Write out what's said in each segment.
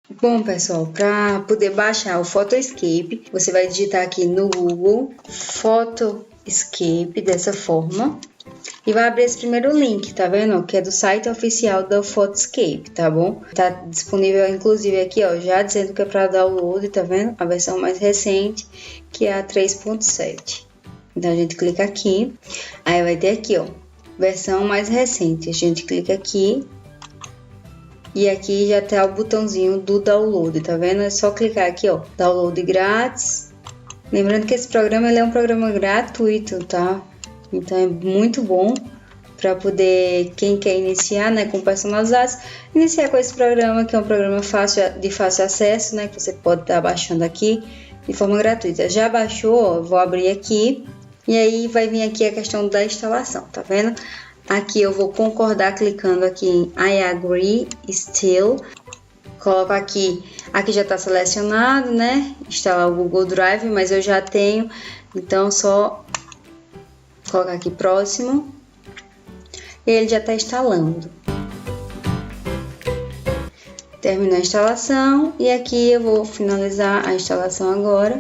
Bom, pessoal, para poder baixar o Photoscape, você vai digitar aqui no Google Photoscape dessa forma e vai abrir esse primeiro link, tá vendo? Que é do site oficial da Photoscape, tá bom? Tá disponível inclusive aqui, ó, já dizendo que é para download, tá vendo? A versão mais recente, que é a 3.7. Então a gente clica aqui, aí vai ter aqui, ó, versão mais recente. A gente clica aqui. E aqui já tá o botãozinho do download, tá vendo? É só clicar aqui, ó, download grátis. Lembrando que esse programa ele é um programa gratuito, tá? Então é muito bom para poder, quem quer iniciar, né, com personalizados, iniciar com esse programa, que é um programa de fácil acesso, né, que você pode estar baixando aqui de forma gratuita. Já baixou, ó, vou abrir aqui e aí vai vir aqui a questão da instalação, tá vendo? Aqui eu vou concordar clicando aqui em I agree still. Coloco aqui já está selecionado, né? Instalar o Google Drive, mas eu já tenho, então só colocar aqui próximo. E ele já está instalando. Terminou a instalação e aqui eu vou finalizar a instalação agora.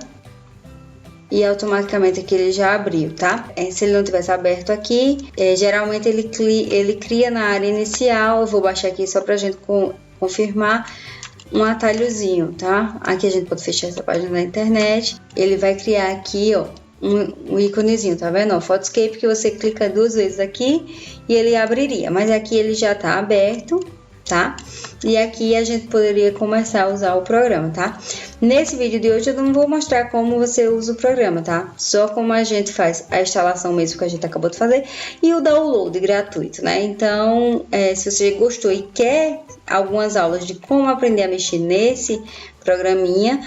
E automaticamente aqui ele já abriu, tá? Se ele não tivesse aberto aqui, geralmente ele cria na área inicial. Eu vou baixar aqui só pra gente confirmar um atalhozinho, tá? Aqui a gente pode fechar essa página da internet. Ele vai criar aqui, ó, um íconezinho, tá vendo? Ó, Photoscape, que você clica 2 vezes aqui e ele abriria. Mas aqui ele já tá aberto, tá? E aqui a gente poderia começar a usar o programa, tá? Nesse vídeo de hoje eu não vou mostrar como você usa o programa, tá? Só como a gente faz a instalação mesmo que a gente acabou de fazer e o download gratuito, né? Então, se você gostou e quer algumas aulas de como aprender a mexer nesse programinha,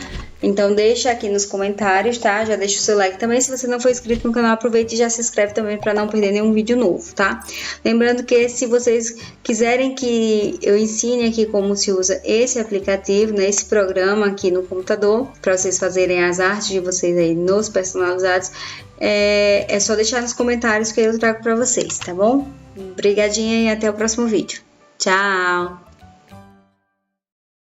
então deixa aqui nos comentários, tá? Já deixa o seu like também. Se você não for inscrito no canal, aproveite e já se inscreve também para não perder nenhum vídeo novo, tá? Lembrando que se vocês quiserem que eu ensine aqui como se usa esse aplicativo, né, esse programa aqui no computador, para vocês fazerem as artes de vocês aí nos personalizados, é só deixar nos comentários que eu trago para vocês, tá bom? Obrigadinha e até o próximo vídeo. Tchau!